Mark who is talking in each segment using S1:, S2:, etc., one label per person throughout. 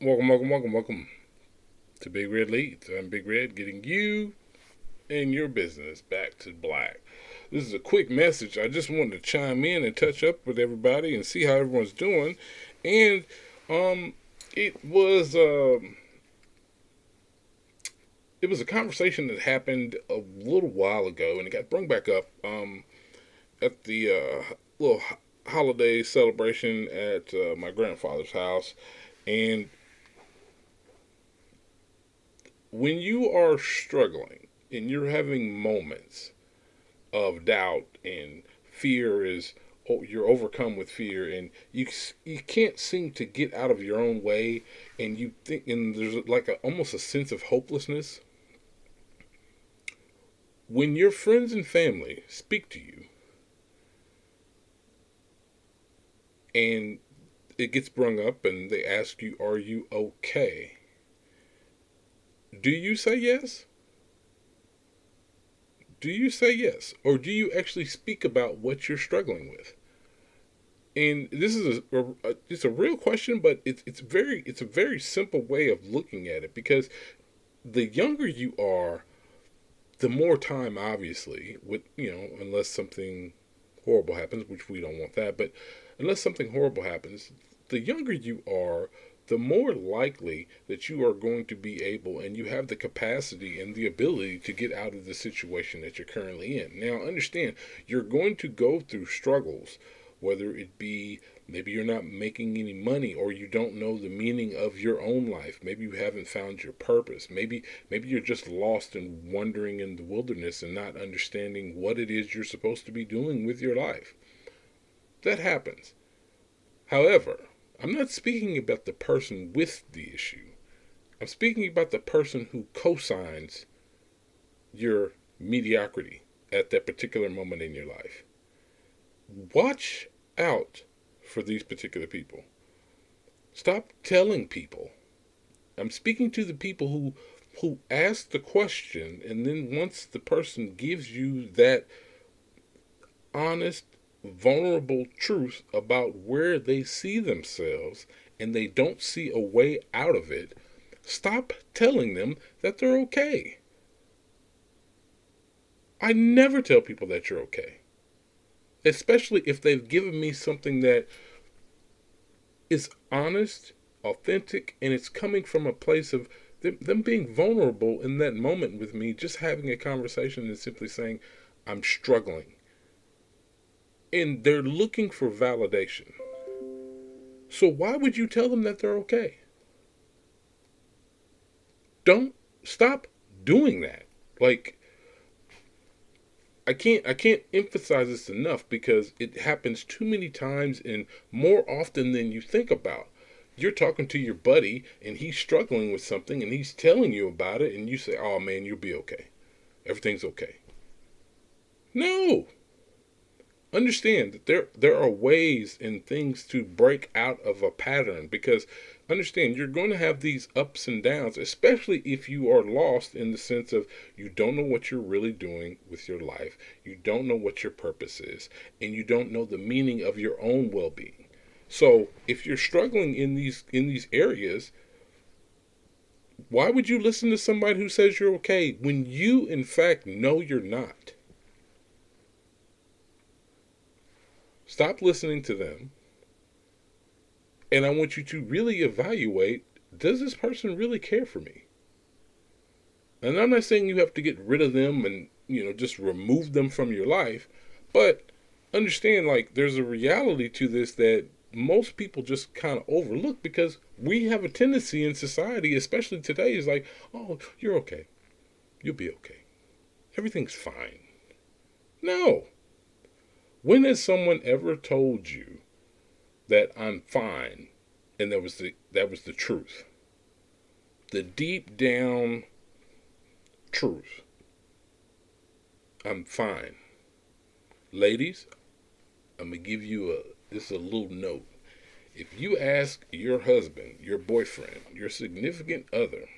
S1: Welcome to Big Red Leads. I'm Big Red, getting you and your business back to black. This is a quick message. I just wanted to chime in and touch up with everybody and see how everyone's doing. And um, it was it was a conversation that happened a little while ago, and it got brought back up at the little holiday celebration at my grandfather's house. And when you are struggling and you're having moments of doubt and fear is you're overcome with fear and you can't seem to get out of your own way, and you think, and there's like almost a sense of hopelessness when your friends and family speak to you and it gets brung up and they ask you, are you okay? Do you say yes? Do you say yes, or do you actually speak about what you're struggling with? And this is it's a real question, but it's a very simple way of looking at it, because the younger you are, the more time, obviously, with unless something horrible happens, which we don't want that, but unless something horrible happens, the younger you are, the more likely that you are going to be able and you have the capacity and the ability to get out of the situation that you're currently in. Now, understand, you're going to go through struggles, whether it be maybe you're not making any money, or you don't know the meaning of your own life. Maybe you haven't found your purpose. Maybe you're just lost and wandering in the wilderness and not understanding what it is you're supposed to be doing with your life. That happens. However, I'm not speaking about the person with the issue. I'm speaking about the person who cosigns your mediocrity at that particular moment in your life. Watch out for these particular people. Stop telling people. I'm speaking to the people who ask the question, and then once the person gives you that honest, vulnerable truth about where they see themselves and they don't see a way out of it, stop telling them that they're okay. I never tell people that you're okay, especially if they've given me something that is honest, authentic, and it's coming from a place of them being vulnerable in that moment with me, just having a conversation and simply saying, I'm struggling. And they're looking for validation. So why would you tell them that they're okay? Don't stop doing that. Like, I can't emphasize this enough, because it happens too many times and more often than you think about. You're talking to your buddy and he's struggling with something and he's telling you about it, and you say, "Oh man, you'll be okay. Everything's okay." No. Understand that there are ways and things to break out of a pattern, because understand, you're going to have these ups and downs, especially if you are lost in the sense of you don't know what you're really doing with your life, you don't know what your purpose is, and you don't know the meaning of your own well-being. So if you're struggling in these areas, why would you listen to somebody who says you're okay when you in fact know you're not? Stop listening to them. And I want you to really evaluate, does this person really care for me? And I'm not saying you have to get rid of them and, just remove them from your life. But understand, like, there's a reality to this that most people just kind of overlook, because we have a tendency in society, especially today, is like, oh, you're okay. You'll be okay. Everything's fine. No. When has someone ever told you that I'm fine and that was the truth? The deep down truth. I'm fine. Ladies, I'm gonna give you a little note. If you ask your husband, your boyfriend, your significant other,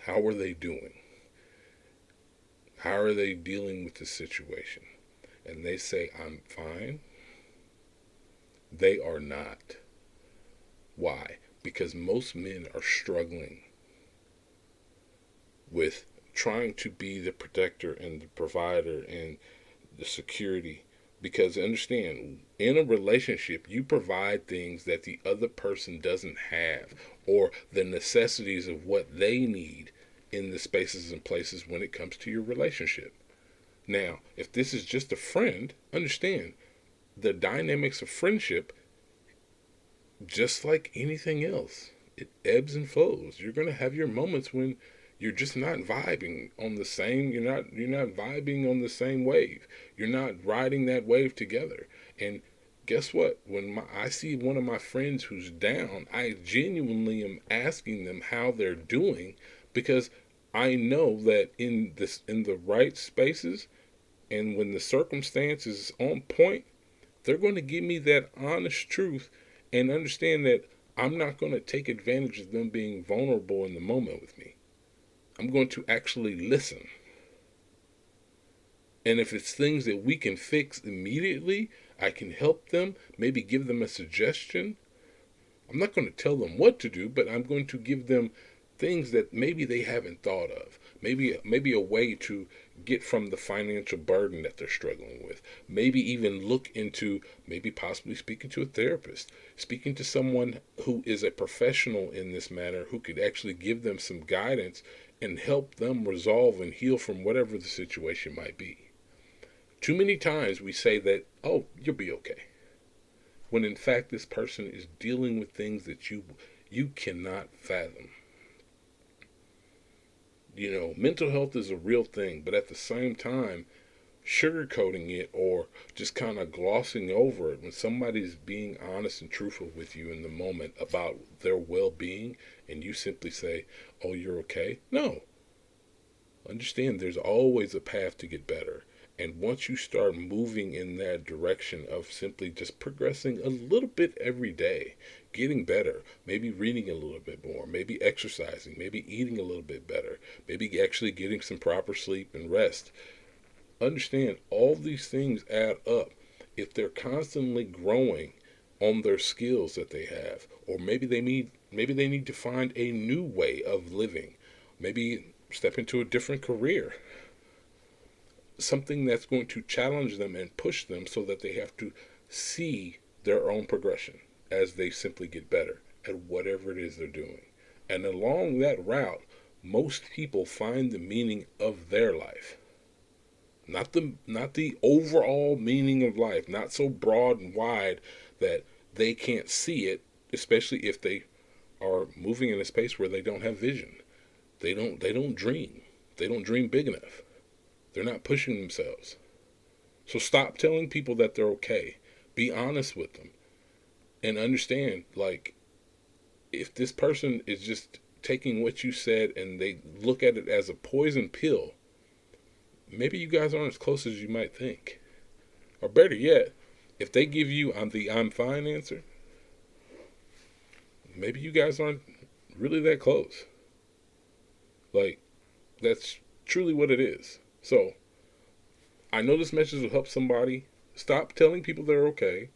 S1: how are they doing? How are they dealing with the situation? And they say, I'm fine, they are not. Why? Because most men are struggling with trying to be the protector and the provider and the security. Because understand, in a relationship, you provide things that the other person doesn't have, or the necessities of what they need in the spaces and places when it comes to your relationship. Now, if this is just a friend, understand the dynamics of friendship, just like anything else, it ebbs and flows. You're going to have your moments when you're just not vibing on the same, you're not vibing on the same wave. You're not riding that wave together. And guess what? When I see one of my friends who's down, I genuinely am asking them how they're doing, because I know that in the right spaces, and when the circumstance is on point, they're going to give me that honest truth, and understand that I'm not going to take advantage of them being vulnerable in the moment with me. I'm going to actually listen. And if it's things that we can fix immediately, I can help them, maybe give them a suggestion. I'm not going to tell them what to do, but I'm going to give them things that maybe they haven't thought of. Maybe a way to get from the financial burden that they're struggling with. Maybe even look into maybe possibly speaking to a therapist, speaking to someone who is a professional in this matter, who could actually give them some guidance and help them resolve and heal from whatever the situation might be. Too many times we say that, oh, you'll be okay, when in fact this person is dealing with things that you cannot fathom. Mental health is a real thing, but at the same time, sugarcoating it or just kind of glossing over it when somebody's being honest and truthful with you in the moment about their well-being, and you simply say, oh, you're okay. No. Understand, there's always a path to get better. And once you start moving in that direction of simply just progressing a little bit every day, getting better, maybe reading a little bit more, maybe exercising, maybe eating a little bit better, maybe actually getting some proper sleep and rest, understand all these things add up. If they're constantly growing on their skills that they have, or maybe they need to find a new way of living, maybe step into a different career, something that's going to challenge them and push them so that they have to see their own progression as they simply get better at whatever it is they're doing. And along that route, most people find the meaning of their life. Not the overall meaning of life, not so broad and wide that they can't see it, especially if they are moving in a space where they don't have vision. They don't dream. They don't dream big enough. They're not pushing themselves. So stop telling people that they're okay. Be honest with them. And understand, like, if this person is just taking what you said and they look at it as a poison pill, maybe you guys aren't as close as you might think. Or better yet, if they give you I'm fine answer, maybe you guys aren't really that close. Like, that's truly what it is. So, I know this message will help somebody. Stop telling people they're okay.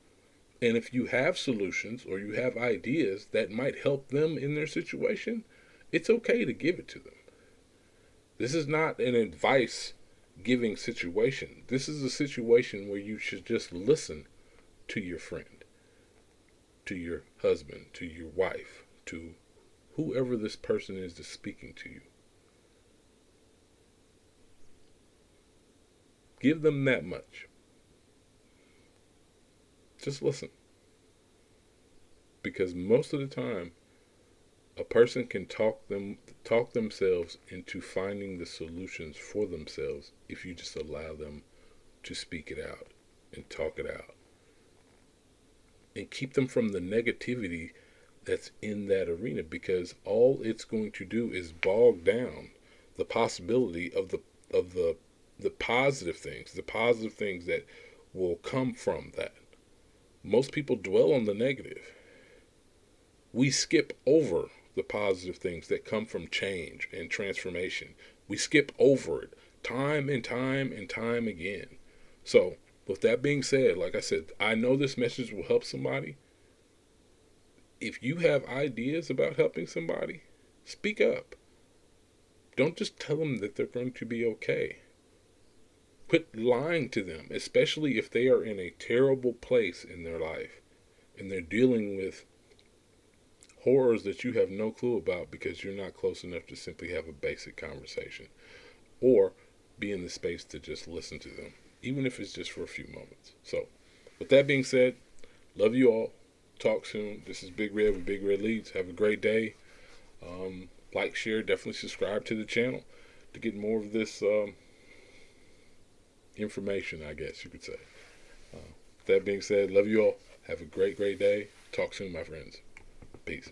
S1: And if you have solutions or you have ideas that might help them in their situation, it's okay to give it to them. This is not an advice giving situation. This is a situation where you should just listen to your friend, to your husband, to your wife, to whoever this person is that's speaking to you. Give them that much. Just listen. Because most of the time, a person can talk themselves into finding the solutions for themselves if you just allow them to speak it out and talk it out. And keep them from the negativity that's in that arena, because all it's going to do is bog down the possibility of the positive things that will come from that. Most people dwell on the negative. We skip over the positive things that come from change and transformation. We skip over it time and time and time again. So, with that being said, like I said, I know this message will help somebody. If you have ideas about helping somebody, speak up. Don't just tell them that they're going to be okay. Quit lying to them, especially if they are in a terrible place in their life and they're dealing with horrors that you have no clue about because you're not close enough to simply have a basic conversation or be in the space to just listen to them, even if it's just for a few moments. So, with that being said, love you all. Talk soon. This is Big Red with Big Red Leads. Have a great day. Like, share, definitely subscribe to the channel to get more of this information, I guess you could say. With that being said, love you all. Have a great, great day. Talk soon, my friends. Peace.